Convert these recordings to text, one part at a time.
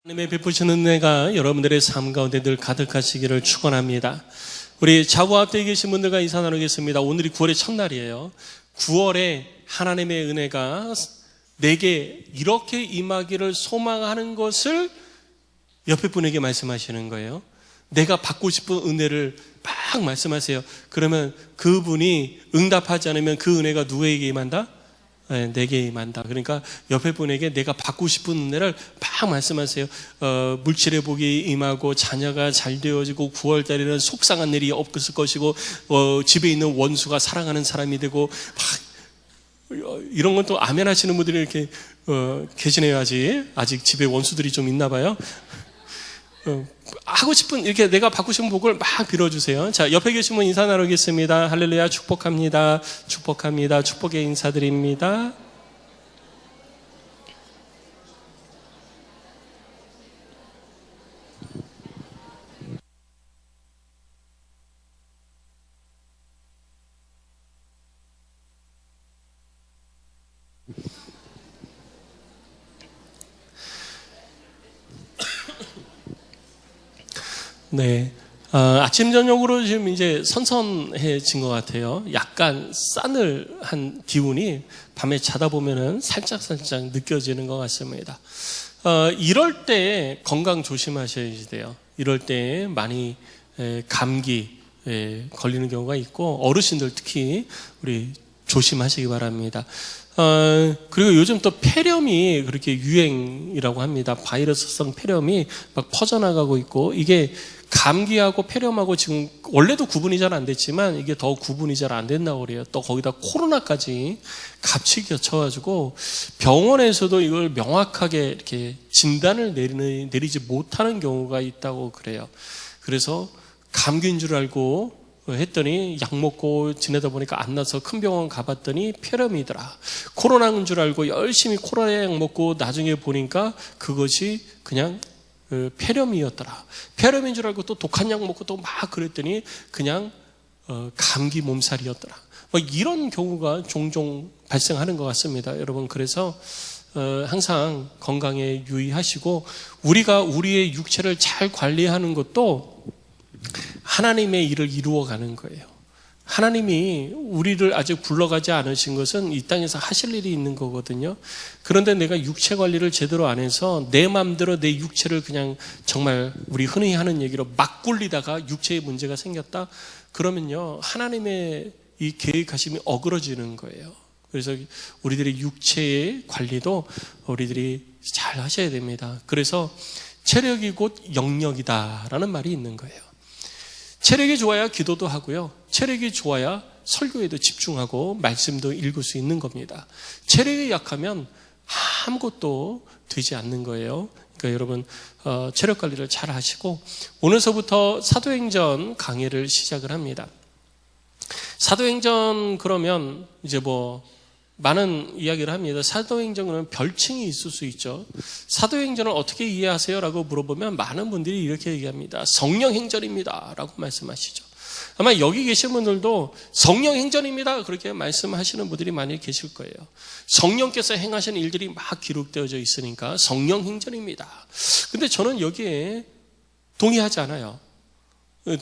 하나님의 베푸시는 은혜가 여러분들의 삶 가운데 늘 가득하시기를 축원합니다. 우리 자고 앞에 계신 분들과 인사 나누겠습니다. 오늘이 9월의 첫날이에요. 9월에 하나님의 은혜가 내게 이렇게 임하기를 소망하는 것을 옆에 분에게 말씀하시는 거예요. 내가 받고 싶은 은혜를 막 말씀하세요. 그러면 그분이 응답하지 않으면 그 은혜가 누구에게 임한다? 네, 내게 임한다. 그러니까 옆에 분에게 내가 받고 싶은 은혜를 막 말씀하세요. 물질의 복이 임하고 자녀가 잘 되어지고 9월달에는 속상한 일이 없을 것이고 집에 있는 원수가 사랑하는 사람이 되고 막 이런 건 또 아멘 하시는 분들이 이렇게 계시네요. 아직 집에 원수들이 좀 있나 봐요. 하고 싶은 이렇게 내가 받고 싶은 복을 막 빌어주세요. 자, 옆에 계신 분 인사 나누겠습니다. 할렐루야, 축복합니다. 축복합니다. 축복의 인사드립니다. 네. 아침, 저녁으로 지금 이제 선선해진 것 같아요. 약간 싸늘한 기운이 밤에 자다 보면은 살짝 느껴지는 것 같습니다. 이럴 때 건강 조심하셔야 돼요. 이럴 때 많이 감기 걸리는 경우가 있고 어르신들 특히 우리 조심하시기 바랍니다. 그리고 요즘 또 폐렴이 그렇게 유행이라고 합니다. 바이러스성 폐렴이 막 퍼져나가고 있고 이게 감기하고 폐렴하고 지금 원래도 구분이 잘 안 됐지만 이게 더 구분이 잘 안 된다고 그래요. 또 거기다 코로나까지 같이 겹쳐가지고 병원에서도 이걸 명확하게 이렇게 진단을 내리지 못하는 경우가 있다고 그래요. 그래서 감기인 줄 알고 했더니 약 먹고 지내다 보니까 안 나서 큰 병원 가봤더니 폐렴이더라. 코로나인 줄 알고 열심히 코로나 약 먹고 나중에 보니까 그것이 그냥 폐렴이었더라. 폐렴인 줄 알고 또 독한 약 먹고 또 막 그랬더니 그냥 감기 몸살이었더라. 이런 경우가 종종 발생하는 것 같습니다. 여러분, 그래서 항상 건강에 유의하시고 우리가 우리의 육체를 잘 관리하는 것도 하나님의 일을 이루어가는 거예요. 하나님이 우리를 아직 불러가지 않으신 것은 이 땅에서 하실 일이 있는 거거든요. 그런데 내가 육체 관리를 제대로 안 해서 내 마음대로 내 육체를 그냥 정말 우리 흔히 하는 얘기로 막 굴리다가 육체에 문제가 생겼다? 그러면요, 하나님의 이 계획하심이 어그러지는 거예요. 그래서 우리들의 육체의 관리도 우리들이 잘 하셔야 됩니다. 그래서 체력이 곧 영력이다라는 말이 있는 거예요. 체력이 좋아야 기도도 하고요. 체력이 좋아야 설교에도 집중하고 말씀도 읽을 수 있는 겁니다. 체력이 약하면 아무것도 되지 않는 거예요. 그러니까 여러분 체력 관리를 잘 하시고 오늘서부터 사도행전 강의를 시작을 합니다. 사도행전 그러면 이제 많은 이야기를 합니다. 사도행전은 별칭이 있을 수 있죠. 사도행전을 어떻게 이해하세요? 라고 물어보면 많은 분들이 이렇게 얘기합니다. 성령행전입니다. 라고 말씀하시죠. 아마 여기 계신 분들도 성령행전입니다. 그렇게 말씀하시는 분들이 많이 계실 거예요. 성령께서 행하시는 일들이 막 기록되어져 있으니까 성령행전입니다. 근데 저는 여기에 동의하지 않아요.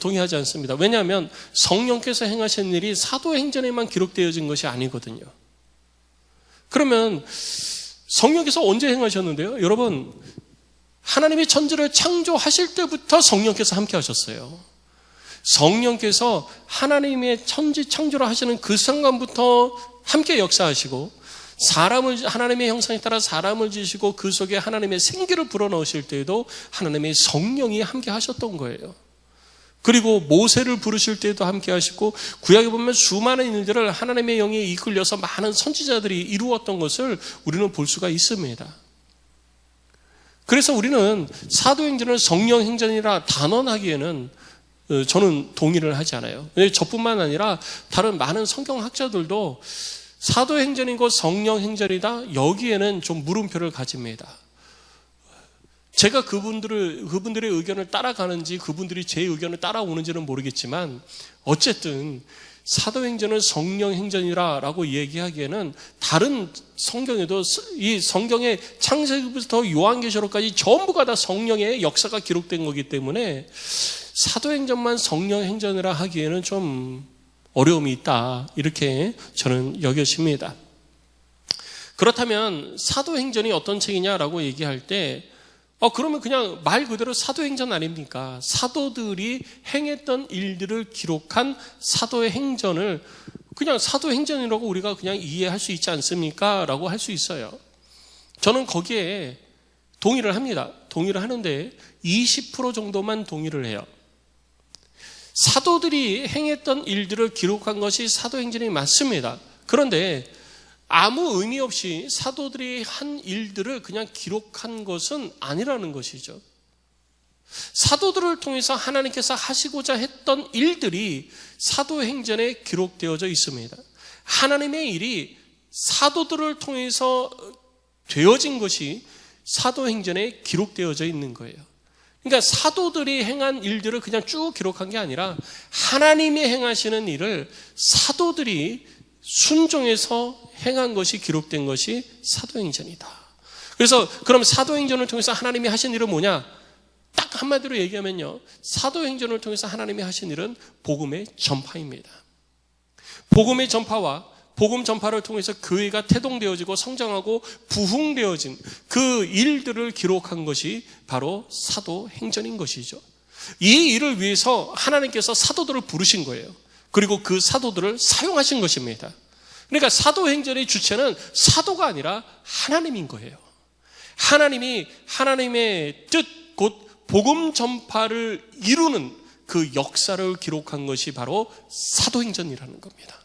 동의하지 않습니다. 왜냐하면 성령께서 행하신 일이 사도행전에만 기록되어진 것이 아니거든요. 그러면 성령께서 언제 행하셨는데요? 여러분, 하나님이 천지를 창조하실 때부터 성령께서 함께 하셨어요. 성령께서 하나님의 천지 창조를 하시는 그 순간부터 함께 역사하시고 사람을 하나님의 형상에 따라 사람을 지으시고 그 속에 하나님의 생기를 불어넣으실 때에도 하나님의 성령이 함께 하셨던 거예요. 그리고 모세를 부르실 때도 함께 하시고 구약에 보면 수많은 일들을 하나님의 영에 이끌려서 많은 선지자들이 이루었던 것을 우리는 볼 수가 있습니다. 그래서 우리는 사도행전을 성령행전이라 단언하기에는 저는 동의를 하지 않아요. 저뿐만 아니라 다른 많은 성경학자들도 사도행전인 것 성령행전이다 여기에는 좀 물음표를 가집니다. 제가 그분들의 의견을 따라가는지 그분들이 제 의견을 따라오는지는 모르겠지만 어쨌든 사도행전은 성령행전이라 라고 얘기하기에는 다른 성경에도 이 성경의 창세기부터 요한계시록까지 전부가 다 성령의 역사가 기록된 거기 때문에 사도행전만 성령행전이라 하기에는 좀 어려움이 있다, 이렇게 저는 여겨집니다. 그렇다면 사도행전이 어떤 책이냐라고 얘기할 때 그러면 그냥 말 그대로 사도행전 아닙니까? 사도들이 행했던 일들을 기록한 사도의 행전을 그냥 사도행전이라고 우리가 그냥 이해할 수 있지 않습니까? 라고 할 수 있어요. 저는 거기에 동의를 합니다. 동의를 하는데 20% 정도만 동의를 해요. 사도들이 행했던 일들을 기록한 것이 사도행전이 맞습니다. 그런데 아무 의미 없이 사도들이 한 일들을 그냥 기록한 것은 아니라는 것이죠. 사도들을 통해서 하나님께서 하시고자 했던 일들이 사도행전에 기록되어져 있습니다. 하나님의 일이 사도들을 통해서 되어진 것이 사도행전에 기록되어져 있는 거예요. 그러니까 사도들이 행한 일들을 그냥 쭉 기록한 게 아니라 하나님이 행하시는 일을 사도들이 순종해서 행한 것이 기록된 것이 사도행전이다. 그래서 그럼 사도행전을 통해서 하나님이 하신 일은 뭐냐? 딱 한마디로 얘기하면요, 사도행전을 통해서 하나님이 하신 일은 복음의 전파입니다. 복음의 전파와 복음 전파를 통해서 교회가 태동되어지고 성장하고 부흥되어진 그 일들을 기록한 것이 바로 사도행전인 것이죠. 이 일을 위해서 하나님께서 사도들을 부르신 거예요. 그리고 그 사도들을 사용하신 것입니다. 그러니까 사도행전의 주체는 사도가 아니라 하나님인 거예요. 하나님이 하나님의 뜻, 곧 복음 전파를 이루는 그 역사를 기록한 것이 바로 사도행전이라는 겁니다.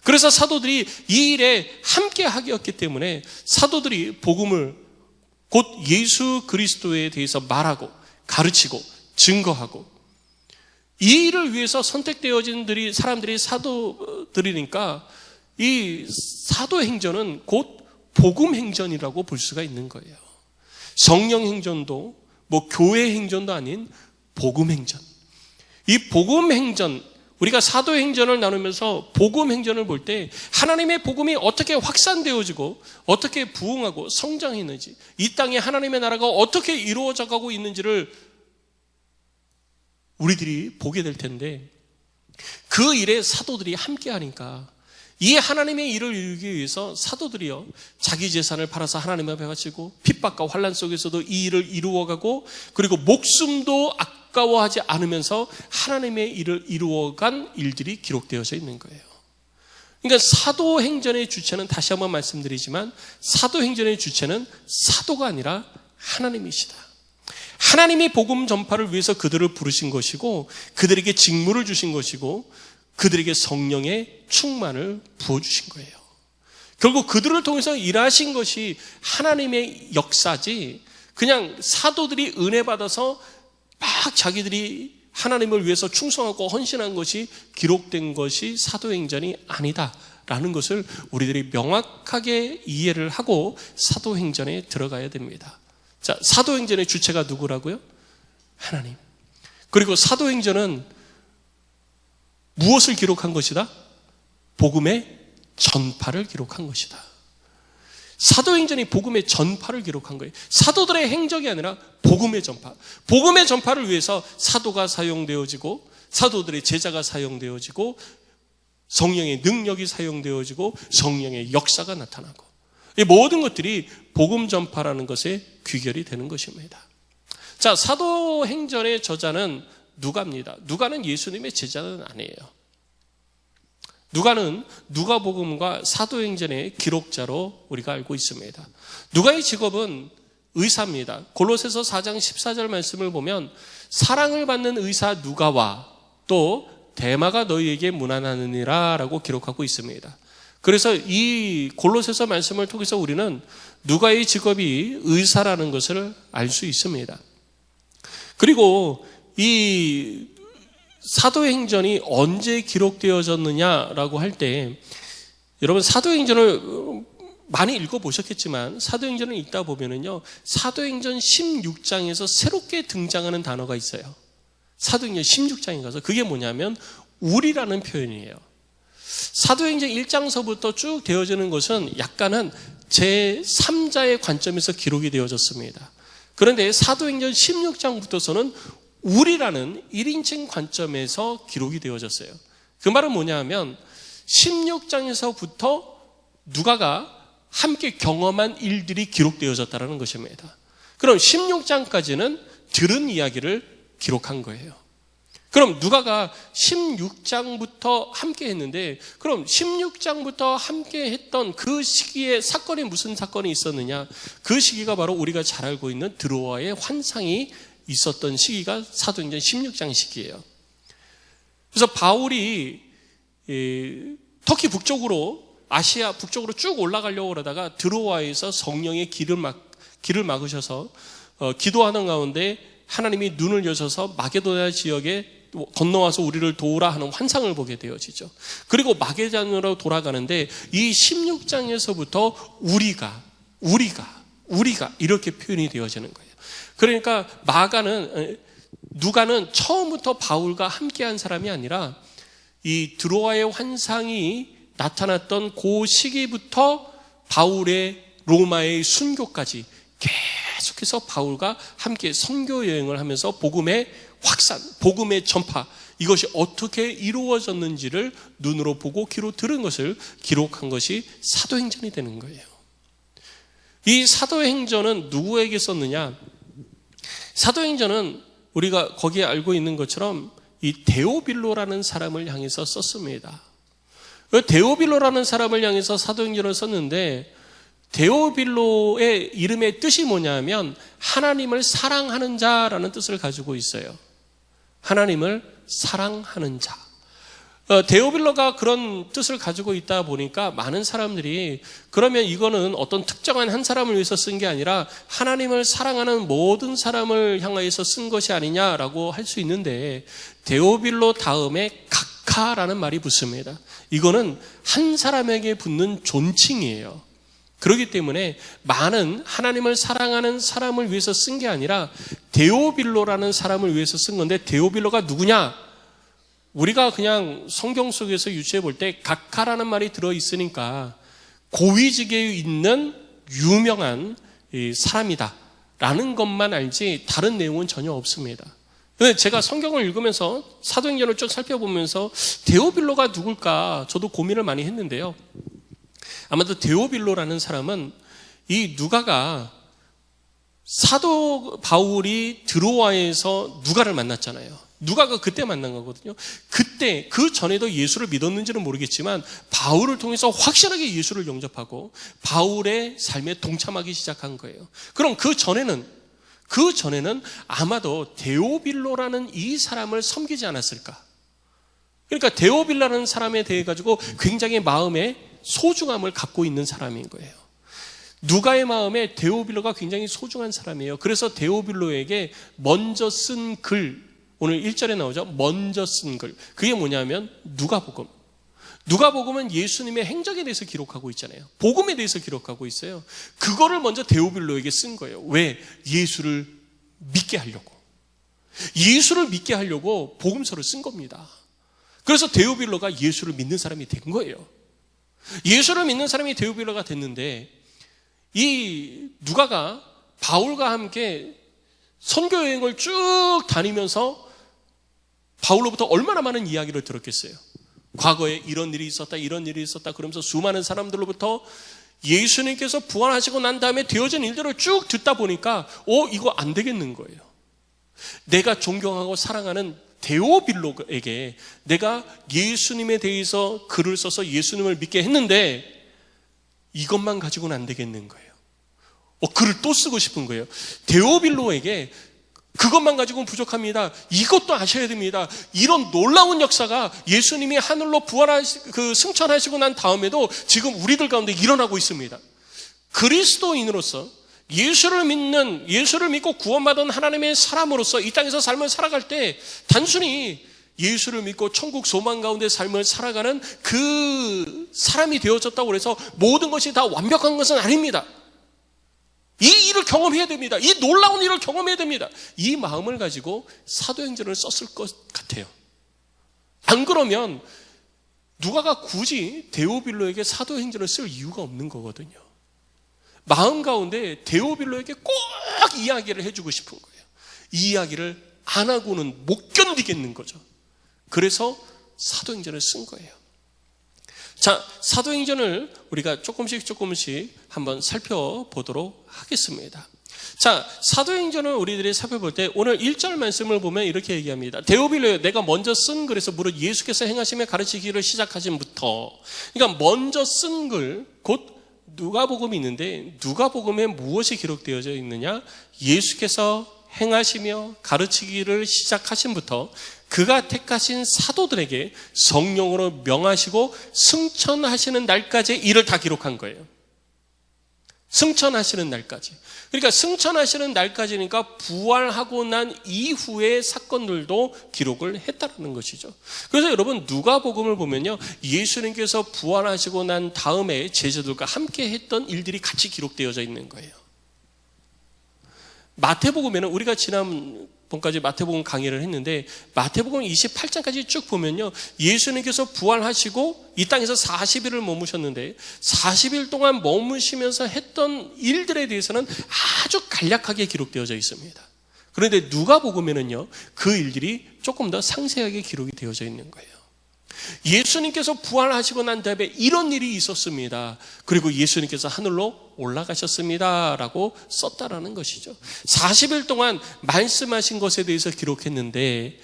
그래서 사도들이 이 일에 함께 하기였기 때문에 사도들이 복음을, 곧 예수 그리스도에 대해서 말하고 가르치고 증거하고, 이 일을 위해서 선택되어진 사람들이 사도들이니까 이 사도행전은 곧 복음행전이라고 볼 수가 있는 거예요. 성령행전도 교회행전도 아닌 복음행전. 이 복음행전, 우리가 사도행전을 나누면서 복음행전을 볼 때 하나님의 복음이 어떻게 확산되어지고 어떻게 부흥하고 성장했는지, 이 땅에 하나님의 나라가 어떻게 이루어져 가고 있는지를 우리들이 보게 될 텐데, 그 일에 사도들이 함께 하니까 이 하나님의 일을 이루기 위해서 사도들이요, 자기 재산을 팔아서 하나님 앞에 바치고 핍박과 환난 속에서도 이 일을 이루어가고, 그리고 목숨도 아까워하지 않으면서 하나님의 일을 이루어간 일들이 기록되어져 있는 거예요. 그러니까 사도행전의 주체는, 다시 한번 말씀드리지만, 사도행전의 주체는 사도가 아니라 하나님이시다. 하나님이 복음 전파를 위해서 그들을 부르신 것이고, 그들에게 직무를 주신 것이고, 그들에게 성령의 충만을 부어주신 거예요. 결국 그들을 통해서 일하신 것이 하나님의 역사지, 그냥 사도들이 은혜 받아서 막 자기들이 하나님을 위해서 충성하고 헌신한 것이 기록된 것이 사도행전이 아니다라는 것을 우리들이 명확하게 이해를 하고 사도행전에 들어가야 됩니다. 자, 사도행전의 주체가 누구라고요? 하나님. 그리고 사도행전은 무엇을 기록한 것이다? 복음의 전파를 기록한 것이다. 사도행전이 복음의 전파를 기록한 거예요. 사도들의 행적이 아니라 복음의 전파. 복음의 전파를 위해서 사도가 사용되어지고, 사도들의 제자가 사용되어지고, 성령의 능력이 사용되어지고, 성령의 역사가 나타나고, 이 모든 것들이 복음 전파라는 것에 귀결이 되는 것입니다. 자, 사도행전의 저자는 누가입니다. 누가는 예수님의 제자는 아니에요. 누가는 누가복음과 사도행전의 기록자로 우리가 알고 있습니다. 누가의 직업은 의사입니다. 골로새서 4장 14절 말씀을 보면 사랑을 받는 의사 누가와 또 데마가 너희에게 문안하느니라 라고 기록하고 있습니다. 그래서 이 골로새서 말씀을 통해서 우리는 누가의 직업이 의사라는 것을 알 수 있습니다. 그리고 이 사도행전이 언제 기록되어졌느냐라고 할 때, 여러분 사도행전을 많이 읽어보셨겠지만 사도행전을 읽다 보면은요, 사도행전 16장에서 새롭게 등장하는 단어가 있어요. 사도행전 16장에 가서 그게 뭐냐면 우리라는 표현이에요. 사도행전 1장서부터 쭉 되어지는 것은 약간은 제3자의 관점에서 기록이 되어졌습니다. 그런데 사도행전 16장부터서는 우리라는 1인칭 관점에서 기록이 되어졌어요. 그 말은 뭐냐 하면 16장에서부터 누가가 함께 경험한 일들이 기록되어졌다는 것입니다. 그럼 16장까지는 들은 이야기를 기록한 거예요. 그럼 누가가 16장부터 함께 했는데, 그럼 16장부터 함께 했던 그 시기에 사건이 무슨 사건이 있었느냐? 그 시기가 바로 우리가 잘 알고 있는 드로아의 환상이 있었던 시기가 사도행전 16장 시기예요. 그래서 바울이 터키 북쪽으로, 아시아 북쪽으로 쭉 올라가려고 그러다가 드로아에서 성령의 길을 막으셔서 기도하는 가운데 하나님이 눈을 여셔서 마게도냐 지역에 건너와서 우리를 도우라 하는 환상을 보게 되어지죠. 그리고 마게도냐로 돌아가는데 이 16장에서부터 우리가 이렇게 표현이 되어지는 거예요. 그러니까 누가는 처음부터 바울과 함께한 사람이 아니라 이 드로아의 환상이 나타났던 그 시기부터 바울의 로마의 순교까지 계속해서 바울과 함께 선교 여행을 하면서 복음의 확산, 복음의 전파, 이것이 어떻게 이루어졌는지를 눈으로 보고 귀로 들은 것을 기록한 것이 사도행전이 되는 거예요. 이 사도행전은 누구에게 썼느냐? 사도행전은 우리가 거기에 알고 있는 것처럼 이 데오빌로라는 사람을 향해서 썼습니다. 데오빌로라는 사람을 향해서 사도행전을 썼는데, 데오빌로의 이름의 뜻이 뭐냐면 하나님을 사랑하는 자라는 뜻을 가지고 있어요. 하나님을 사랑하는 자. 데오빌로가 그런 뜻을 가지고 있다 보니까 많은 사람들이 그러면 이거는 어떤 특정한 한 사람을 위해서 쓴 게 아니라 하나님을 사랑하는 모든 사람을 향하여서 쓴 것이 아니냐라고 할 수 있는데, 데오빌로 다음에 각하라는 말이 붙습니다. 이거는 한 사람에게 붙는 존칭이에요. 그렇기 때문에 많은 하나님을 사랑하는 사람을 위해서 쓴 게 아니라 데오빌로라는 사람을 위해서 쓴 건데, 데오빌로가 누구냐? 우리가 그냥 성경 속에서 유추해 볼 때 각하라는 말이 들어있으니까 고위직에 있는 유명한 사람이다라는 것만 알지 다른 내용은 전혀 없습니다. 제가 성경을 읽으면서 사도행전을 쭉 살펴보면서 데오빌로가 누굴까 저도 고민을 많이 했는데요. 아마도 데오빌로라는 사람은 이 누가가 사도 바울이 드로아에서 누가를 만났잖아요. 누가가 그때 만난 거거든요. 그때 그 전에도 예수를 믿었는지는 모르겠지만 바울을 통해서 확실하게 예수를 영접하고 바울의 삶에 동참하기 시작한 거예요. 그럼 그 전에는 아마도 데오빌로라는 이 사람을 섬기지 않았을까? 그러니까 데오빌로라는 사람에 대해 가지고 굉장히 마음에 소중함을 갖고 있는 사람인 거예요. 누가의 마음에 데오빌로가 굉장히 소중한 사람이에요. 그래서 데오빌로에게 먼저 쓴 글, 오늘 1절에 나오죠. 먼저 쓴 글. 그게 뭐냐면 누가복음. 누가복음은 예수님의 행적에 대해서 기록하고 있잖아요. 복음에 대해서 기록하고 있어요. 그거를 먼저 데오빌로에게 쓴 거예요. 왜? 예수를 믿게 하려고. 예수를 믿게 하려고 복음서를 쓴 겁니다. 그래서 데오빌로가 예수를 믿는 사람이 된 거예요. 예수를 믿는 사람이 데오빌로가 됐는데, 이 누가가 바울과 함께 선교 여행을 쭉 다니면서 바울로부터 얼마나 많은 이야기를 들었겠어요. 과거에 이런 일이 있었다, 이런 일이 있었다 그러면서 수많은 사람들로부터 예수님께서 부활하시고 난 다음에 되어진 일들을 쭉 듣다 보니까 이거 안 되겠는 거예요. 내가 존경하고 사랑하는 데오빌로에게 내가 예수님에 대해서 글을 써서 예수님을 믿게 했는데 이것만 가지고는 안 되겠는 거예요. 글을 또 쓰고 싶은 거예요. 데오빌로에게 그것만 가지고는 부족합니다. 이것도 아셔야 됩니다. 이런 놀라운 역사가 예수님이 하늘로 승천하시고 난 다음에도 지금 우리들 가운데 일어나고 있습니다. 그리스도인으로서 예수를 믿고 구원받은 하나님의 사람으로서 이 땅에서 삶을 살아갈 때 단순히 예수를 믿고 천국 소망 가운데 삶을 살아가는 그 사람이 되어졌다고 해서 모든 것이 다 완벽한 것은 아닙니다. 이 일을 경험해야 됩니다. 이 놀라운 일을 경험해야 됩니다. 이 마음을 가지고 사도행전을 썼을 것 같아요. 안 그러면 누가가 굳이 데오빌로에게 사도행전을 쓸 이유가 없는 거거든요. 마음 가운데 데오빌로에게 꼭 이야기를 해주고 싶은 거예요. 이 이야기를 안 하고는 못 견디겠는 거죠. 그래서 사도행전을 쓴 거예요. 자, 사도행전을 우리가 조금씩 한번 살펴보도록 하겠습니다. 자, 사도행전을 우리들이 살펴볼 때 오늘 1절 말씀을 보면 이렇게 얘기합니다. 데오빌로에 내가 먼저 쓴 글에서 무릇 예수께서 행하시며 가르치기를 시작하신부터, 그러니까 먼저 쓴 글, 곧 누가복음이 있는데 누가복음에 무엇이 기록되어져 있느냐? 예수께서 행하시며 가르치기를 시작하신부터 그가 택하신 사도들에게 성령으로 명하시고 승천하시는 날까지 이를 다 기록한 거예요. 승천하시는 날까지. 그러니까 승천하시는 날까지니까 부활하고 난 이후의 사건들도 기록을 했다는 것이죠. 그래서 여러분 누가복음을 보면요, 예수님께서 부활하시고 난 다음에 제자들과 함께 했던 일들이 같이 기록되어져 있는 거예요. 마태복음에는 우리가 지난번까지 마태복음 강의를 했는데 마태복음 28장까지 쭉 보면요, 예수님께서 부활하시고 이 땅에서 40일을 머무셨는데 40일 동안 머무시면서 했던 일들에 대해서는 아주 간략하게 기록되어져 있습니다. 그런데 누가복음에는요, 그 일들이 조금 더 상세하게 기록이 되어져 있는 거예요. 예수님께서 부활하시고 난 다음에 이런 일이 있었습니다. 그리고 예수님께서 하늘로 올라가셨습니다 라고 썼다라는 것이죠. 40일 동안 말씀하신 것에 대해서 기록했는데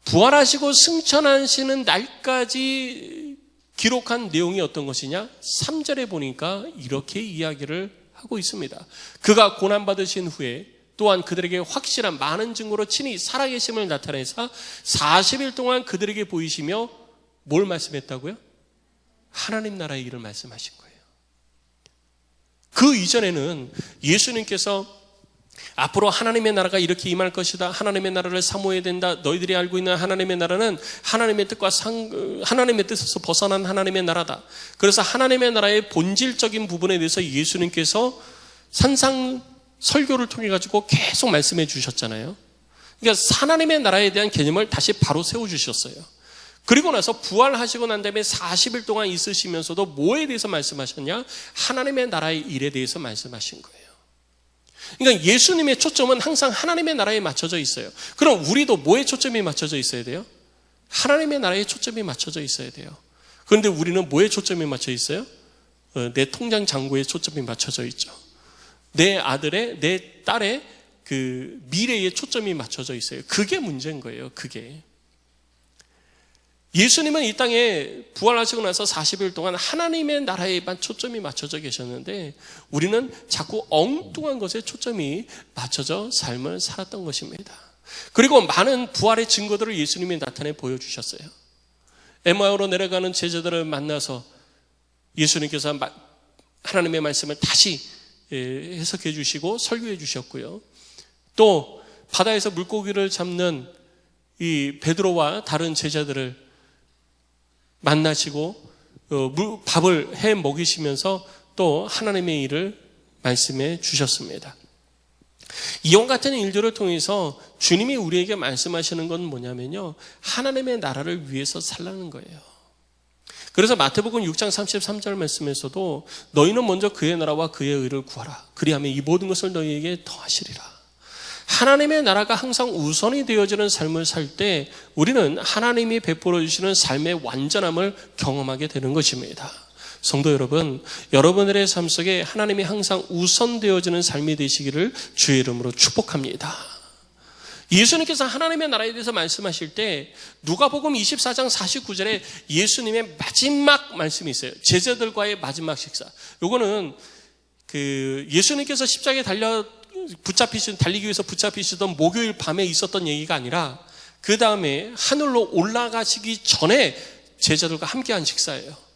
부활하시고 승천하시는 날까지 기록한 내용이 어떤 것이냐? 3절에 보니까 이렇게 이야기를 하고 있습니다. 그가 고난받으신 후에 또한 그들에게 확실한 많은 증거로 친히 살아계심을 나타내사 40일 동안 그들에게 보이시며 뭘 말씀했다고요? 하나님 나라의 일을 말씀하신 거예요. 그 이전에는 예수님께서 앞으로 하나님의 나라가 이렇게 임할 것이다, 하나님의 나라를 사모해야 된다, 너희들이 알고 있는 하나님의 나라는 하나님의 뜻과 하나님의 뜻에서 벗어난 하나님의 나라다. 그래서 하나님의 나라의 본질적인 부분에 대해서 예수님께서 산상 설교를 통해 가지고 계속 말씀해 주셨잖아요. 그러니까 하나님의 나라에 대한 개념을 다시 바로 세워 주셨어요. 그리고 나서 부활하시고 난 다음에 40일 동안 있으시면서도 뭐에 대해서 말씀하셨냐? 하나님의 나라의 일에 대해서 말씀하신 거예요. 그러니까 예수님의 초점은 항상 하나님의 나라에 맞춰져 있어요. 그럼 우리도 뭐에 초점이 맞춰져 있어야 돼요? 하나님의 나라에 초점이 맞춰져 있어야 돼요. 그런데 우리는 뭐에 초점이 맞춰 있어요? 내 통장 잔고에 초점이 맞춰져 있죠. 내 아들의, 내 딸의 그 미래에 초점이 맞춰져 있어요. 그게 문제인 거예요. 그게. 예수님은 이 땅에 부활하시고 나서 40일 동안 하나님의 나라에만 초점이 맞춰져 계셨는데 우리는 자꾸 엉뚱한 것에 초점이 맞춰져 삶을 살았던 것입니다. 그리고 많은 부활의 증거들을 예수님이 나타내 보여주셨어요. 에마오로 내려가는 제자들을 만나서 예수님께서 하나님의 말씀을 다시 해석해 주시고 설교해 주셨고요. 또 바다에서 물고기를 잡는 이 베드로와 다른 제자들을 만나시고 밥을 해 먹이시면서 또 하나님의 일을 말씀해 주셨습니다. 이와 같은 일들을 통해서 주님이 우리에게 말씀하시는 건 뭐냐면요, 하나님의 나라를 위해서 살라는 거예요. 그래서 마태복음 6장 33절 말씀에서도 너희는 먼저 그의 나라와 그의 의를 구하라. 그리하면 이 모든 것을 너희에게 더하시리라. 하나님의 나라가 항상 우선이 되어지는 삶을 살 때 우리는 하나님이 베풀어 주시는 삶의 완전함을 경험하게 되는 것입니다. 성도 여러분, 여러분들의 삶 속에 하나님이 항상 우선되어지는 삶이 되시기를 주의 이름으로 축복합니다. 예수님께서 하나님의 나라에 대해서 말씀하실 때 누가복음 24장 49절에 예수님의 마지막 말씀이 있어요. 제자들과의 마지막 식사. 요거는 예수님께서 십자가에 달리기 위해서 붙잡히시던 목요일 밤에 있었던 얘기가 아니라 그 다음에 하늘로 올라가시기 전에 제자들과 함께한 식사예요.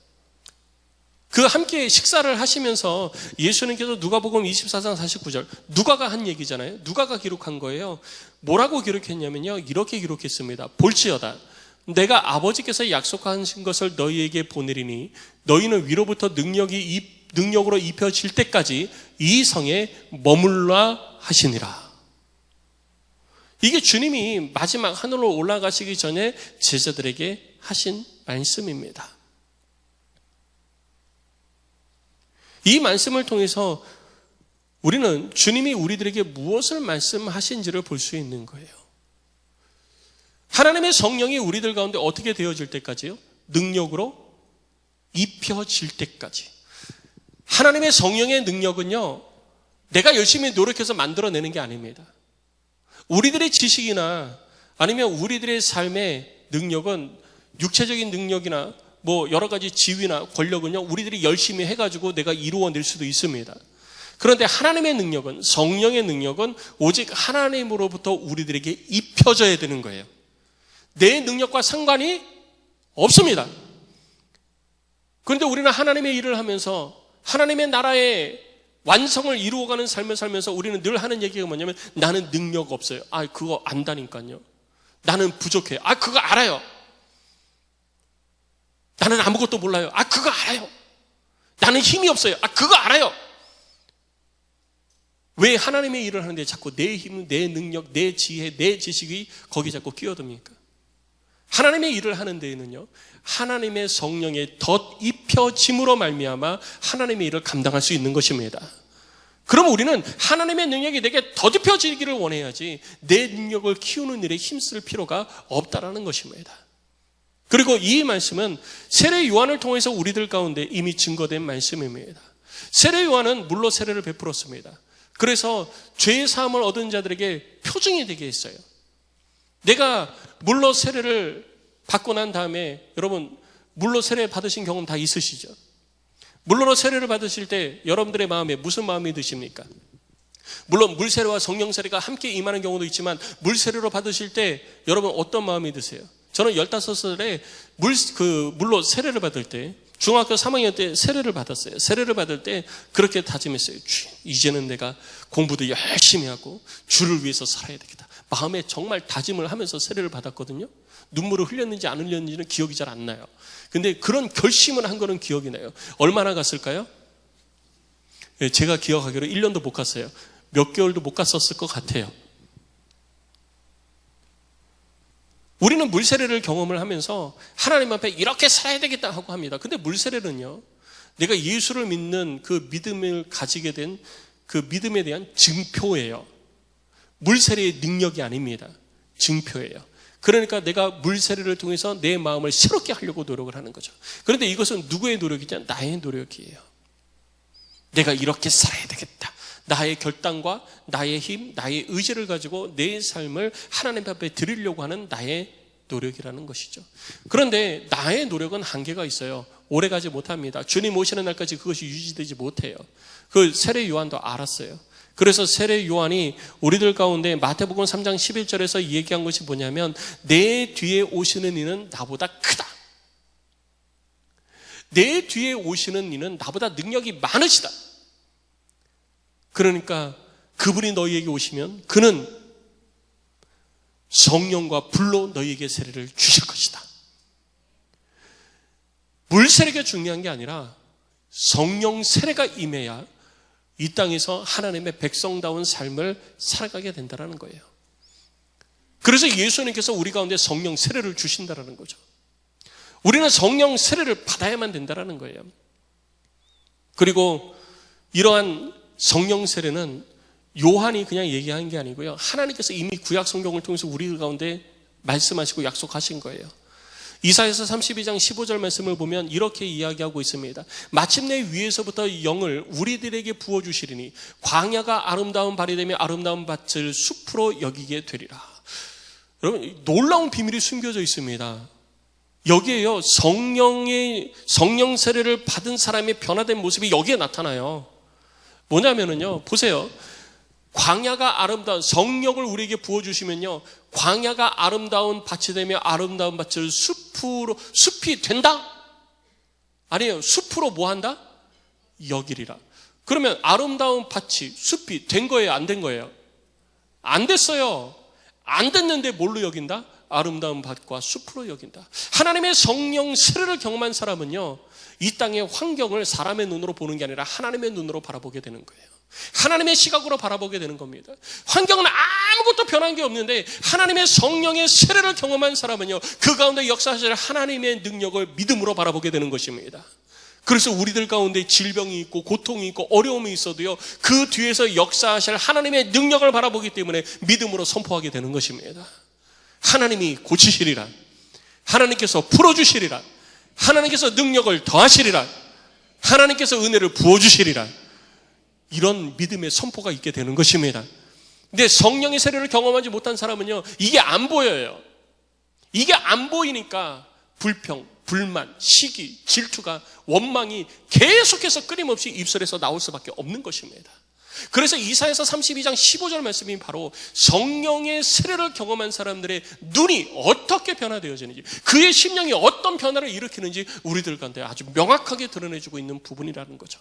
그 함께 식사를 하시면서 예수님께서 누가복음 24장 49절, 누가가 한 얘기잖아요. 누가가 기록한 거예요. 뭐라고 기록했냐면요, 이렇게 기록했습니다. 볼지어다 내가 아버지께서 약속하신 것을 너희에게 보내리니 너희는 위로부터 능력으로 입혀질 때까지 이 성에 머물라 하시니라. 이게 주님이 마지막 하늘로 올라가시기 전에 제자들에게 하신 말씀입니다. 이 말씀을 통해서 우리는 주님이 우리들에게 무엇을 말씀하신지를 볼 수 있는 거예요. 하나님의 성령이 우리들 가운데 어떻게 되어질 때까지요? 능력으로 입혀질 때까지. 하나님의 성령의 능력은요, 내가 열심히 노력해서 만들어내는 게 아닙니다. 우리들의 지식이나 아니면 우리들의 삶의 능력은 육체적인 능력이나 뭐 여러 가지 지위나 권력은요, 우리들이 열심히 해가지고 내가 이루어낼 수도 있습니다. 그런데 하나님의 능력은, 성령의 능력은 오직 하나님으로부터 우리들에게 입혀져야 되는 거예요. 내 능력과 상관이 없습니다. 그런데 우리는 하나님의 일을 하면서 하나님의 나라의 완성을 이루어가는 삶을 살면서 우리는 늘 하는 얘기가 뭐냐면, 나는 능력 없어요. 그거 안다니까요. 나는 부족해요. 그거 알아요. 나는 아무것도 몰라요. 그거 알아요. 나는 힘이 없어요. 그거 알아요. 왜 하나님의 일을 하는데 자꾸 내 힘, 내 능력, 내 지혜, 내 지식이 거기 자꾸 끼어듭니까? 하나님의 일을 하는 데에는요, 하나님의 성령의 덧입혀짐으로 말미암아 하나님의 일을 감당할 수 있는 것입니다. 그럼 우리는 하나님의 능력이 내게 덧입혀지기를 원해야지 내 능력을 키우는 일에 힘쓸 필요가 없다라는 것입니다. 그리고 이 말씀은 세례 요한을 통해서 우리들 가운데 이미 증거된 말씀입니다. 세례 요한은 물로 세례를 베풀었습니다. 그래서 죄의 사함을 얻은 자들에게 표징이 되게 했어요. 내가 물로 세례를 받고 난 다음에, 여러분 물로 세례 받으신 경험 다 있으시죠? 물로 세례를 받으실 때 여러분들의 마음에 무슨 마음이 드십니까? 물론 물 세례와 성령 세례가 함께 임하는 경우도 있지만, 물 세례로 받으실 때 여러분 어떤 마음이 드세요? 저는 15살에 물로 세례를 받을 때, 중학교 3학년 때 세례를 받았어요. 세례를 받을 때 그렇게 다짐했어요. 이제는 내가 공부도 열심히 하고 주를 위해서 살아야 되겠다. 마음에 정말 다짐을 하면서 세례를 받았거든요. 눈물을 흘렸는지 안 흘렸는지는 기억이 잘 안 나요. 근데 그런 결심을 한 거는 기억이 나요. 얼마나 갔을까요? 제가 기억하기로 1년도 못 갔어요. 몇 개월도 못 갔었을 것 같아요. 우리는 물세례를 경험을 하면서 하나님 앞에 이렇게 살아야 되겠다 하고 합니다. 근데 물세례는요, 내가 예수를 믿는 그 믿음을 가지게 된 그 믿음에 대한 증표예요. 물세례의 능력이 아닙니다. 증표예요. 그러니까 내가 물세례를 통해서 내 마음을 새롭게 하려고 노력을 하는 거죠. 그런데 이것은 누구의 노력이냐? 나의 노력이에요. 내가 이렇게 살아야 되겠다. 나의 결단과 나의 힘, 나의 의지를 가지고 내 삶을 하나님 앞에 드리려고 하는 나의 노력이라는 것이죠. 그런데 나의 노력은 한계가 있어요. 오래가지 못합니다. 주님 오시는 날까지 그것이 유지되지 못해요. 그 세례 요한도 알았어요. 그래서 세례 요한이 우리들 가운데 마태복음 3장 11절에서 얘기한 것이 뭐냐면, 내 뒤에 오시는 이는 나보다 크다. 내 뒤에 오시는 이는 나보다 능력이 많으시다. 그러니까 그분이 너희에게 오시면 그는 성령과 불로 너희에게 세례를 주실 것이다. 물 세례가 중요한 게 아니라 성령 세례가 임해야 이 땅에서 하나님의 백성다운 삶을 살아가게 된다는 거예요. 그래서 예수님께서 우리 가운데 성령 세례를 주신다는 거죠. 우리는 성령 세례를 받아야만 된다는 거예요. 그리고 이러한 성령 세례는 요한이 그냥 얘기한 게 아니고요, 하나님께서 이미 구약 성경을 통해서 우리 가운데 말씀하시고 약속하신 거예요. 이사야서 32장 15절 말씀을 보면 이렇게 이야기하고 있습니다. 마침내 위에서부터 영을 우리들에게 부어주시리니 광야가 아름다운 발이 되며 아름다운 밭을 숲으로 여기게 되리라. 여러분, 놀라운 비밀이 숨겨져 있습니다. 여기에요, 성령 세례를 받은 사람의 변화된 모습이 여기에 나타나요. 뭐냐면요, 보세요. 광야가 아름다운, 성령을 우리에게 부어주시면요, 광야가 아름다운 밭이 되며 아름다운 밭을 숲이 된다? 아니에요. 숲으로 뭐 한다? 여기리라. 그러면 아름다운 밭이, 숲이 된 거예요? 안 된 거예요? 안 됐어요. 안 됐는데 뭘로 여긴다? 아름다운 밭과 숲으로 여긴다. 하나님의 성령 세례를 경험한 사람은요, 이 땅의 환경을 사람의 눈으로 보는 게 아니라 하나님의 눈으로 바라보게 되는 거예요. 하나님의 시각으로 바라보게 되는 겁니다. 환경은 아무것도 변한 게 없는데 하나님의 성령의 세례를 경험한 사람은요, 그 가운데 역사하실 하나님의 능력을 믿음으로 바라보게 되는 것입니다. 그래서 우리들 가운데 질병이 있고 고통이 있고 어려움이 있어도요, 그 뒤에서 역사하실 하나님의 능력을 바라보기 때문에 믿음으로 선포하게 되는 것입니다. 하나님이 고치시리라, 하나님께서 풀어주시리라, 하나님께서 능력을 더하시리라, 하나님께서 은혜를 부어주시리라, 이런 믿음의 선포가 있게 되는 것입니다. 근데 성령의 세례를 경험하지 못한 사람은요, 이게 안 보여요. 이게 안 보이니까 불평, 불만, 시기, 질투가, 원망이 계속해서 끊임없이 입술에서 나올 수밖에 없는 것입니다. 그래서 이사야서 32장 15절 말씀이 바로 성령의 세례를 경험한 사람들의 눈이 어떻게 변화되어지는지, 그의 심령이 어떤 변화를 일으키는지 우리들 가운데 아주 명확하게 드러내주고 있는 부분이라는 거죠.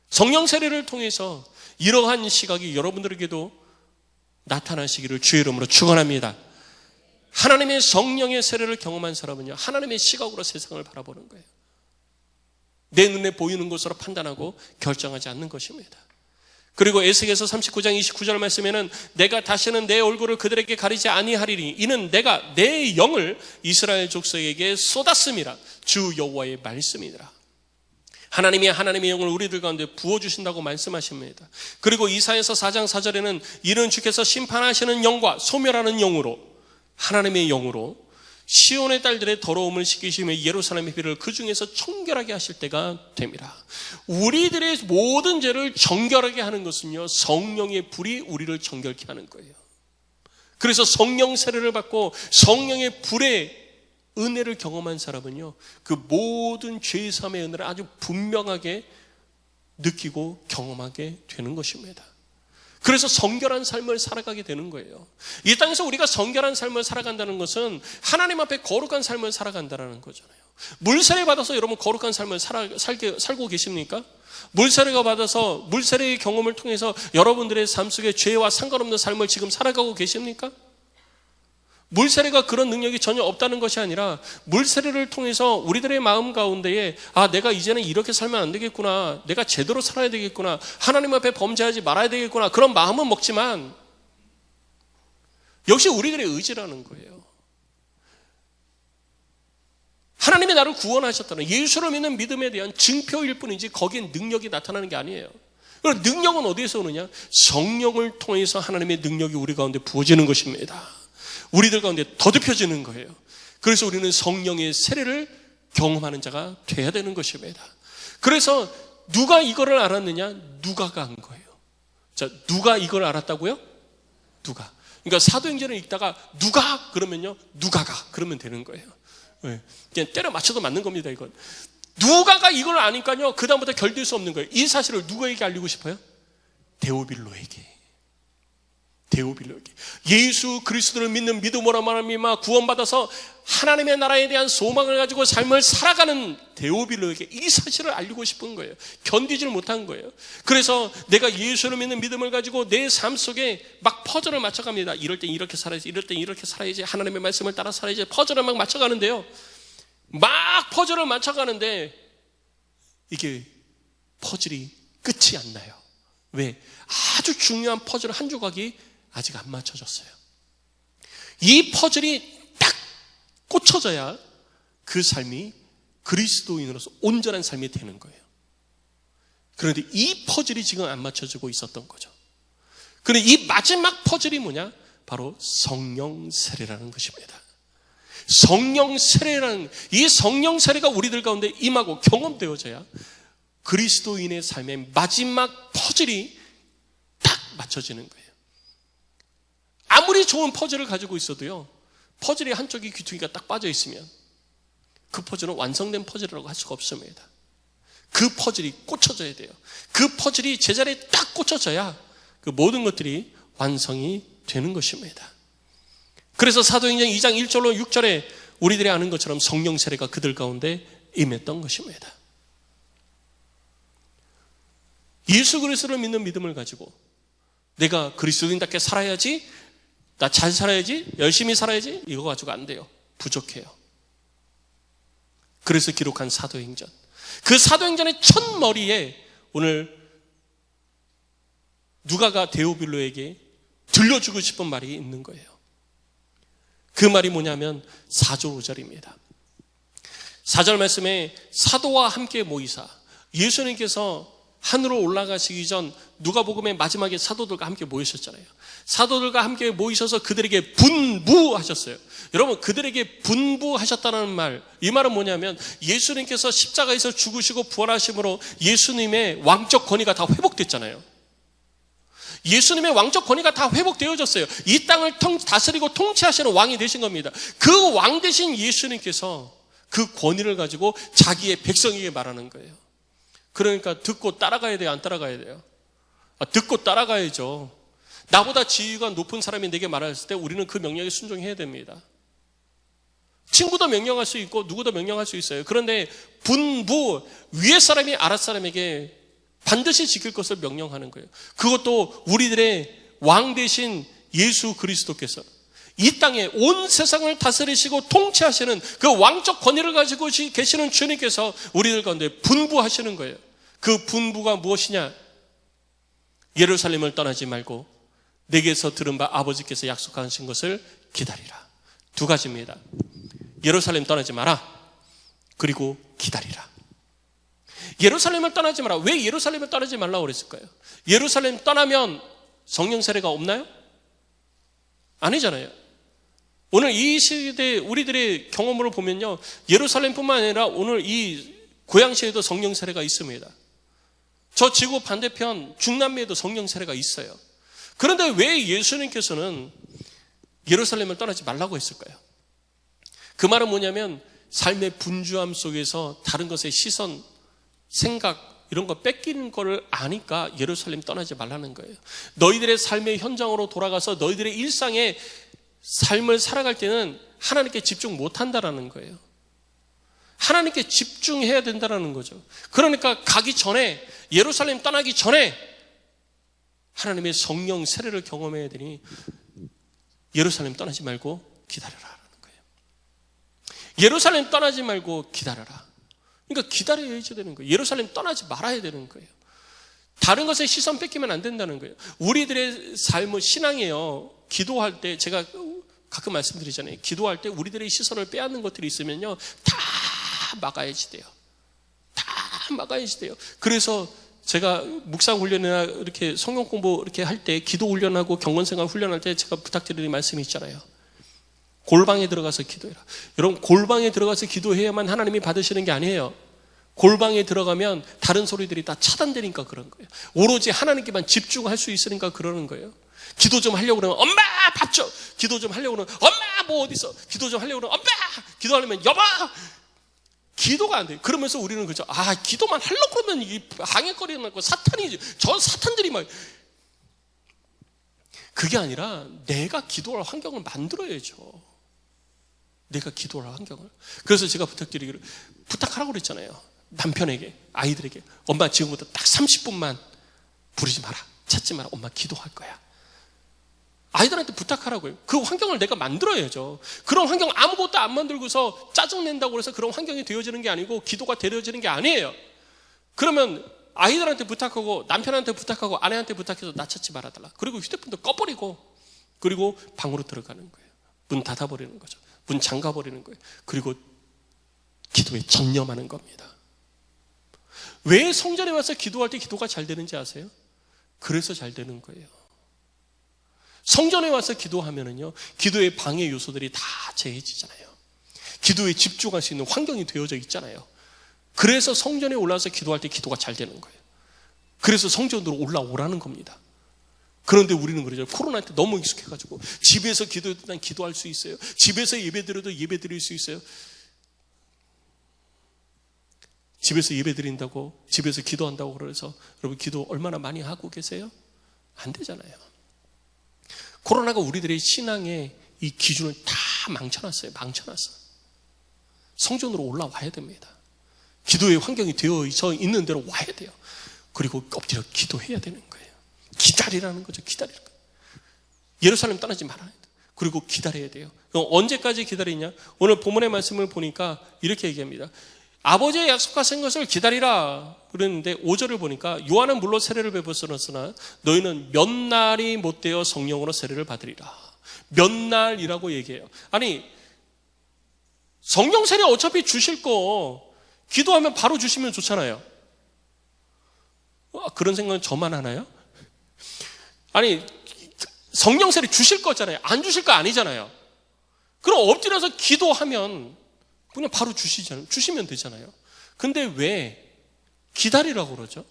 성령 세례를 통해서 이러한 시각이 여러분들에게도 나타나시기를 주의 이름으로 축원합니다. 하나님의 성령의 세례를 경험한 사람은요, 하나님의 시각으로 세상을 바라보는 거예요. 내 눈에 보이는 것으로 판단하고 결정하지 않는 것입니다. 그리고 에스겔서 39장 29절 말씀에는 내가 다시는 내 얼굴을 그들에게 가리지 아니하리니 이는 내가 내 영을 이스라엘 족속에게 쏟았음이라, 주 여호와의 말씀이니라. 하나님이 하나님의 영을 우리들 가운데 부어주신다고 말씀하십니다. 그리고 이사야서 4장 4절에는 이는 주께서 심판하시는 영과 소멸하는 영으로, 하나님의 영으로 시온의 딸들의 더러움을 씻기시며 예루살렘의 피를 그 중에서 청결하게 하실 때가 됩니다. 우리들의 모든 죄를 정결하게 하는 것은요, 성령의 불이 우리를 정결케 하는 거예요. 그래서 성령 세례를 받고 성령의 불의 은혜를 경험한 사람은요, 그 모든 죄사함의 은혜를 아주 분명하게 느끼고 경험하게 되는 것입니다. 그래서 성결한 삶을 살아가게 되는 거예요. 이 땅에서 우리가 성결한 삶을 살아간다는 것은 하나님 앞에 거룩한 삶을 살아간다는 거잖아요. 물세례 받아서 여러분 거룩한 삶을 살고 계십니까? 물세례가 받아서 물세례의 경험을 통해서 여러분들의 삶 속에 죄와 상관없는 삶을 지금 살아가고 계십니까? 물세례가 그런 능력이 전혀 없다는 것이 아니라 물세례를 통해서 우리들의 마음 가운데에 내가 이제는 이렇게 살면 안 되겠구나, 내가 제대로 살아야 되겠구나, 하나님 앞에 범죄하지 말아야 되겠구나, 그런 마음은 먹지만 역시 우리들의 의지라는 거예요. 하나님이 나를 구원하셨다는 예수를 믿는 믿음에 대한 증표일 뿐이지 거기엔 능력이 나타나는 게 아니에요. 그럼 능력은 어디에서 오느냐? 성령을 통해서 하나님의 능력이 우리 가운데 부어지는 것입니다. 우리들 가운데 더듬혀지는 거예요. 그래서 우리는 성령의 세례를 경험하는 자가 돼야 되는 것입니다. 그래서 누가 이거를 알았느냐? 누가가 한 거예요. 자, 누가 이걸 알았다고요? 누가. 그러니까 사도행전을 읽다가 누가 그러면요, 누가가 그러면 되는 거예요. 네. 그냥 때려 맞춰도 맞는 겁니다. 이건 누가가 이걸 아니까요, 그 다음부터 결될 수 없는 거예요. 이 사실을 누구에게 알리고 싶어요? 데오빌로에게. 예수 그리스도를 믿는 믿음으로 말미암아 구원받아서 하나님의 나라에 대한 소망을 가지고 삶을 살아가는 데오빌로에게 이 사실을 알리고 싶은 거예요. 견디질 못한 거예요. 그래서 내가 예수를 믿는 믿음을 가지고 내 삶 속에 막 퍼즐을 맞춰갑니다. 이럴 땐 이렇게 살아야지, 이럴 땐 이렇게 살아야지, 하나님의 말씀을 따라 살아야지, 퍼즐을 막 맞춰가는데요, 막 퍼즐을 맞춰가는데 이게 퍼즐이 끝이 안 나요. 왜? 아주 중요한 퍼즐 한 조각이 아직 안 맞춰졌어요. 이 퍼즐이 딱 꽂혀져야 그 삶이 그리스도인으로서 온전한 삶이 되는 거예요. 그런데 이 퍼즐이 지금 안 맞춰지고 있었던 거죠. 그런데 이 마지막 퍼즐이 뭐냐? 바로 성령 세례라는 것입니다. 성령 세례라는, 이 성령 세례가 우리들 가운데 임하고 경험되어져야 그리스도인의 삶의 마지막 퍼즐이 딱 맞춰지는 거예요. 아무리 좋은 퍼즐을 가지고 있어도요, 퍼즐의 한쪽이 귀퉁이가 딱 빠져 있으면 그 퍼즐은 완성된 퍼즐이라고 할 수가 없습니다. 그 퍼즐이 꽂혀져야 돼요. 그 퍼즐이 제자리에 딱 꽂혀져야 그 모든 것들이 완성이 되는 것입니다. 그래서 사도행전 2장 1절로 6절에 우리들이 아는 것처럼 성령 세례가 그들 가운데 임했던 것입니다. 예수 그리스도를 믿는 믿음을 가지고 내가 그리스도인답게 살아야지, 나 잘 살아야지, 열심히 살아야지, 이거 가지고 안 돼요. 부족해요. 그래서 기록한 사도행전, 그 사도행전의 첫 머리에 오늘 누가가 데오빌로에게 들려주고 싶은 말이 있는 거예요. 그 말이 뭐냐면 4절 5절입니다. 4절 말씀에 사도와 함께 모이사, 예수님께서 하늘로 올라가시기 전 누가복음의 마지막에 사도들과 함께 모이셨잖아요. 사도들과 함께 모이셔서 그들에게 분부하셨어요. 여러분, 그들에게 분부하셨다는 말, 이 말은 뭐냐면 예수님께서 십자가에서 죽으시고 부활하심으로 예수님의 왕적 권위가 다 회복됐잖아요. 예수님의 왕적 권위가 다 회복되어졌어요. 이 땅을 다스리고 통치하시는 왕이 되신 겁니다. 그 왕 되신 예수님께서 그 권위를 가지고 자기의 백성에게 말하는 거예요. 그러니까 듣고 따라가야 돼요? 안 따라가야 돼요? 듣고 따라가야죠. 나보다 지위가 높은 사람이 내게 말했을 때 우리는 그 명령에 순종해야 됩니다. 친구도 명령할 수 있고 누구도 명령할 수 있어요. 그런데 분부, 위에 사람이 아랫 사람에게 반드시 지킬 것을 명령하는 거예요. 그것도 우리들의 왕 되신 예수 그리스도께서 이 땅에 온 세상을 다스리시고 통치하시는 그 왕적 권위를 가지고 계시는 주님께서 우리들 가운데 분부하시는 거예요. 그 분부가 무엇이냐? 예루살렘을 떠나지 말고 내게서 들은 바 아버지께서 약속하신 것을 기다리라. 두 가지입니다. 예루살렘 떠나지 마라. 그리고 기다리라. 예루살렘을 떠나지 마라. 왜 예루살렘을 떠나지 말라고 그랬을까요? 예루살렘 떠나면 성령 세례가 없나요? 아니잖아요. 오늘 이 시대 우리들의 경험으로 보면요, 예루살렘뿐만 아니라 오늘 이 고양시에도 성령 세례가 있습니다. 저 지구 반대편 중남미에도 성령 세례가 있어요. 그런데 왜 예수님께서는 예루살렘을 떠나지 말라고 했을까요? 그 말은 뭐냐면 삶의 분주함 속에서 다른 것의 시선, 생각 이런 거 뺏기는 거를 아니까 예루살렘 떠나지 말라는 거예요. 너희들의 삶의 현장으로 돌아가서 너희들의 일상의 삶을 살아갈 때는 하나님께 집중 못한다라는 거예요. 하나님께 집중해야 된다는 거죠. 그러니까 가기 전에, 예루살렘 떠나기 전에 하나님의 성령 세례를 경험해야 되니 예루살렘 떠나지 말고 기다려라라는 거예요. 예루살렘 떠나지 말고 기다려라. 그러니까 기다려야 되는 거예요. 예루살렘 떠나지 말아야 되는 거예요. 다른 것에 시선 뺏기면 안 된다는 거예요. 우리들의 삶은 신앙이에요. 기도할 때 제가 가끔 말씀드리잖아요. 기도할 때 우리들의 시선을 빼앗는 것들이 있으면요, 다 막아야지 돼요. 다 막아야지 돼요. 그래서 제가 묵상 훈련이나 이렇게 성경 공부 이렇게 할 때, 기도 훈련하고 경건생활 훈련할 때 제가 부탁드리는 말씀이 있잖아요. 골방에 들어가서 기도해라. 여러분, 골방에 들어가서 기도해야만 하나님이 받으시는 게 아니에요. 골방에 들어가면 다른 소리들이 다 차단되니까 그런 거예요. 오로지 하나님께만 집중할 수 있으니까 그러는 거예요. 기도 좀 하려고 그러면 엄마 밥 줘. 기도 좀 하려고 그러면 엄마 뭐 어디 있어. 기도 좀 하려고 그러면 엄마. 기도하려면 여보. 기도가 안 돼요. 그러면서 우리는 그죠. 기도만 하려고 그러면 이 항해거리는 거 사탄이지. 저 사탄들이 막. 그게 아니라 내가 기도할 환경을 만들어야죠. 내가 기도할 환경을. 그래서 제가 부탁하라고 그랬잖아요. 남편에게, 아이들에게. 엄마 지금부터 딱 30분만 부르지 마라. 찾지 마라. 엄마 기도할 거야. 아이들한테 부탁하라고요. 그 환경을 내가 만들어야죠. 그런 환경 아무것도 안 만들고서 짜증낸다고 해서 그런 환경이 되어지는 게 아니고 기도가 되어지는 게 아니에요. 그러면 아이들한테 부탁하고 남편한테 부탁하고 아내한테 부탁해서 나 찾지 말아달라. 그리고 휴대폰도 꺼버리고 그리고 방으로 들어가는 거예요. 문 닫아버리는 거죠. 문 잠가버리는 거예요. 그리고 기도에 전념하는 겁니다. 왜 성전에 와서 기도할 때 기도가 잘 되는지 아세요? 그래서 잘 되는 거예요. 성전에 와서 기도하면은요, 기도의 방해 요소들이 다 제해지잖아요. 기도에 집중할 수 있는 환경이 되어져 있잖아요. 그래서 성전에 올라와서 기도할 때 기도가 잘 되는 거예요. 그래서 성전으로 올라오라는 겁니다. 그런데 우리는 그러죠. 코로나 때 너무 익숙해가지고 집에서 기도해도 난 기도할 수 있어요. 집에서 예배드려도 예배 드릴 수 있어요. 집에서 예배 드린다고, 집에서 기도한다고 그래서 여러분 기도 얼마나 많이 하고 계세요? 안 되잖아요. 코로나가 우리들의 신앙의 이 기준을 다 망쳐놨어요. 성전으로 올라와야 됩니다. 기도의 환경이 되어져 있는 대로 와야 돼요. 그리고 엎드려 기도해야 되는 거예요. 기다리라는 거죠. 기다리는 거예요. 예루살렘 떠나지 말아야 돼요. 그리고 기다려야 돼요. 언제까지 기다리냐? 오늘 본문의 말씀을 보니까 이렇게 얘기합니다. 아버지의 약속하신 것을 기다리라 그랬는데 5절을 보니까 요한은 물로 세례를 베풀었으나 너희는 몇 날이 못되어 성령으로 세례를 받으리라. 몇 날이라고 얘기해요. 아니, 성령 세례 어차피 주실 거 기도하면 바로 주시면 좋잖아요. 그런 생각은 저만 하나요? 아니, 성령 세례 주실 거잖아요. 안 주실 거 아니잖아요. 그럼 엎드려서 기도하면 그냥 바로 주시면 되잖아요. 근데 왜 기다리라고 그러죠?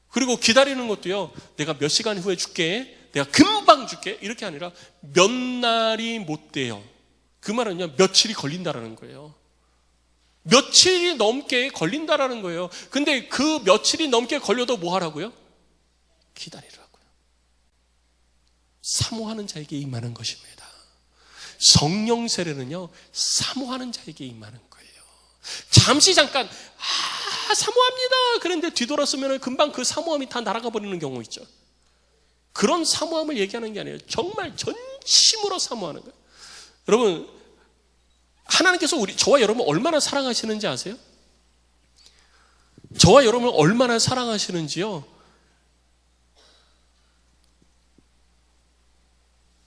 그리고 기다리는 것도요, 내가 몇 시간 후에 줄게, 내가 금방 줄게, 이렇게 아니라 몇 날이 못 돼요. 그 말은요, 며칠이 걸린다라는 거예요. 며칠이 넘게 걸린다라는 거예요. 근데 그 며칠이 넘게 걸려도 뭐 하라고요? 기다리라고요. 사모하는 자에게 임하는 것입니다. 성령 세례는요, 사모하는 자에게 임하는 거예요. 잠시 잠깐 사모합니다 그런데 뒤돌았으면 금방 그 사모함이 다 날아가 버리는 경우 있죠. 그런 사모함을 얘기하는 게 아니에요. 정말 전심으로 사모하는 거예요. 여러분, 하나님께서 저와 여러분을 얼마나 사랑하시는지 아세요? 저와 여러분을 얼마나 사랑하시는지요,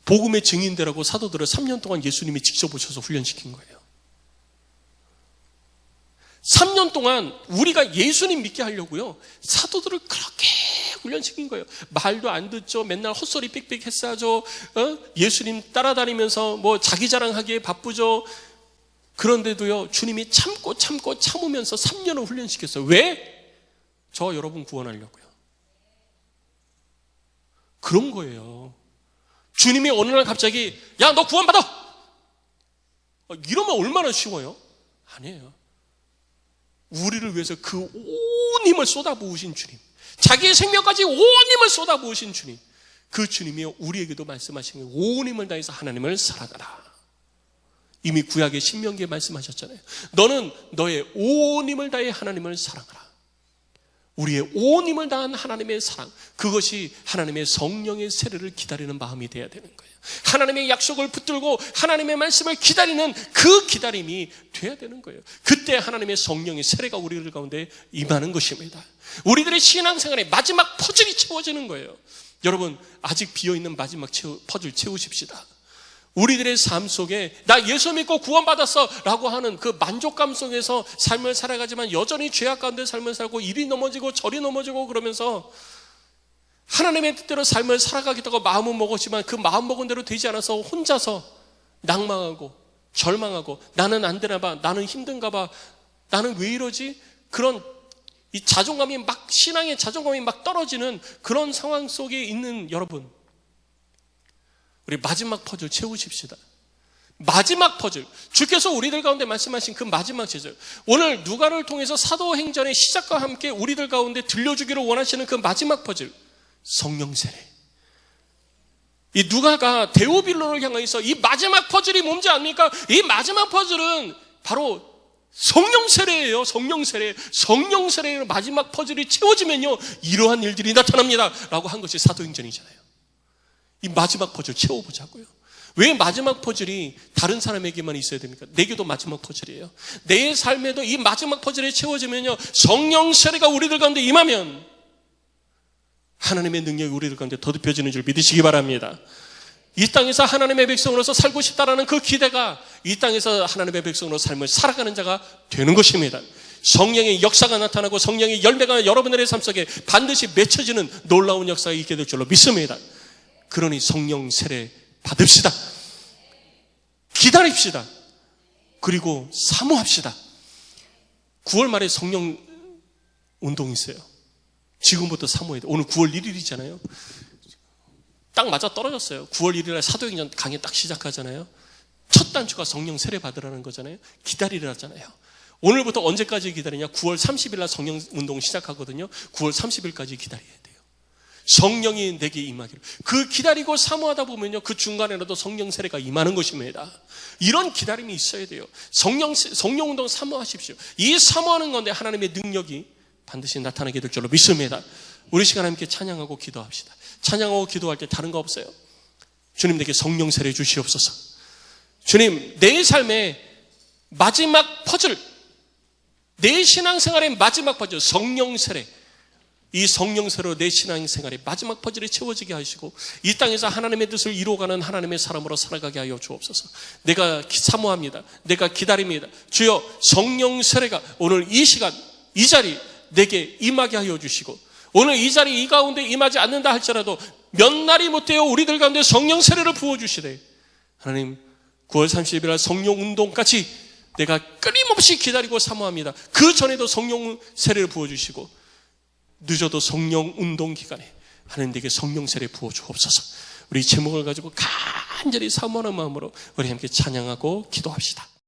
복음의 증인되라고 사도들을 3년 동안 예수님이 직접 오셔서 훈련시킨 거예요. 3년 동안 우리가 예수님 믿게 하려고요, 사도들을 그렇게 훈련시킨 거예요. 말도 안 듣죠. 맨날 헛소리 삑삑 했어야죠. 예수님 따라다니면서 뭐 자기 자랑하기에 바쁘죠. 그런데도요, 주님이 참으면서 3년을 훈련시켰어요. 왜? 저와 여러분 구원하려고요. 그런 거예요. 주님이 어느 날 갑자기 야, 너 구원받아! 이러면 얼마나 쉬워요? 아니에요. 우리를 위해서 그 온 힘을 쏟아부으신 주님, 자기의 생명까지 온 힘을 쏟아부으신 주님, 그 주님이 우리에게도 말씀하신 거예요. 온 힘을 다해서 하나님을 사랑하라. 이미 구약의 신명기에 말씀하셨잖아요. 너는 너의 온 힘을 다해 하나님을 사랑하라. 우리의 온 힘을 다한 하나님의 사랑, 그것이 하나님의 성령의 세례를 기다리는 마음이 되어야 되는 거예요. 하나님의 약속을 붙들고 하나님의 말씀을 기다리는 그 기다림이 되어야 되는 거예요. 그때 하나님의 성령의 세례가 우리들 가운데 임하는 것입니다. 우리들의 신앙생활의 마지막 퍼즐이 채워지는 거예요. 여러분, 아직 비어있는 마지막 퍼즐 채우십시다. 우리들의 삶 속에 나 예수 믿고 구원받았어 라고 하는 그 만족감 속에서 삶을 살아가지만 여전히 죄악 가운데 삶을 살고 이리 넘어지고 저리 넘어지고 그러면서 하나님의 뜻대로 삶을 살아가겠다고 마음은 먹었지만 그 마음 먹은 대로 되지 않아서 혼자서 낭망하고 절망하고 나는 안 되나 봐, 나는 힘든가 봐, 나는 왜 이러지? 그런 이 자존감이 막, 신앙의 자존감이 막 떨어지는 그런 상황 속에 있는 여러분, 우리 마지막 퍼즐 채우십시다. 마지막 퍼즐, 주께서 우리들 가운데 말씀하신 그 마지막 퍼즐, 오늘 누가를 통해서 사도행전의 시작과 함께 우리들 가운데 들려주기를 원하시는 그 마지막 퍼즐, 성령 세례. 이 누가가 데오빌로를 향해서 이 마지막 퍼즐이 뭔지 압니까? 이 마지막 퍼즐은 바로 성령 세례예요. 성령 세례. 성령 세례의 마지막 퍼즐이 채워지면요, 이러한 일들이 나타납니다 라고 한 것이 사도행전이잖아요. 이 마지막 퍼즐 채워보자고요. 왜 마지막 퍼즐이 다른 사람에게만 있어야 됩니까? 내게도 마지막 퍼즐이에요. 내 삶에도 이 마지막 퍼즐이 채워지면요, 성령 세례가 우리들 가운데 임하면 하나님의 능력이 우리들 가운데 더듬혀지는 줄 믿으시기 바랍니다. 이 땅에서 하나님의 백성으로서 살고 싶다라는 그 기대가 이 땅에서 하나님의 백성으로 삶을 살아가는 자가 되는 것입니다. 성령의 역사가 나타나고 성령의 열매가 여러분들의 삶 속에 반드시 맺혀지는 놀라운 역사가 있게 될 줄로 믿습니다. 그러니 성령 세례 받읍시다. 기다립시다. 그리고 사모합시다. 9월 말에 성령 운동이 있어요. 지금부터 사모해야 돼요. 오늘 9월 1일이잖아요. 딱 맞아 떨어졌어요. 9월 1일에 사도행전 강의 딱 시작하잖아요. 첫 단추가 성령 세례 받으라는 거잖아요. 기다리라잖아요. 오늘부터 언제까지 기다리냐? 9월 30일 날 성령 운동 시작하거든요. 9월 30일까지 기다려야 돼요. 성령이 내게 임하기를. 그 기다리고 사모하다 보면요, 그 중간에라도 성령 세례가 임하는 것입니다. 이런 기다림이 있어야 돼요. 성령 운동 사모하십시오. 이 사모하는 건데 하나님의 능력이 반드시 나타나게 될 줄로 믿습니다. 우리 시간 함께 찬양하고 기도합시다. 찬양하고 기도할 때 다른 거 없어요. 주님, 내게 성령 세례 주시옵소서. 주님, 내 삶의 마지막 퍼즐, 내 신앙생활의 마지막 퍼즐, 성령 세례. 이 성령 세례로 내 신앙생활의 마지막 퍼즐이 채워지게 하시고 이 땅에서 하나님의 뜻을 이루어가는 하나님의 사람으로 살아가게 하여 주옵소서. 내가 사모합니다. 내가 기다립니다. 주여, 성령 세례가 오늘 이 시간, 이 자리 내게 임하게 하여 주시고, 오늘 이 자리 이 가운데 임하지 않는다 할지라도 몇 날이 못되어 우리들 가운데 성령 세례를 부어주시되, 하나님 9월 30일 날 성령 운동까지 내가 끊임없이 기다리고 사모합니다. 그 전에도 성령 세례를 부어주시고, 늦어도 성령 운동 기간에 하나님에게 성령 세례 부어 주옵소서. 우리 제목을 가지고 간절히 사모하는 마음으로 우리 함께 찬양하고 기도합시다.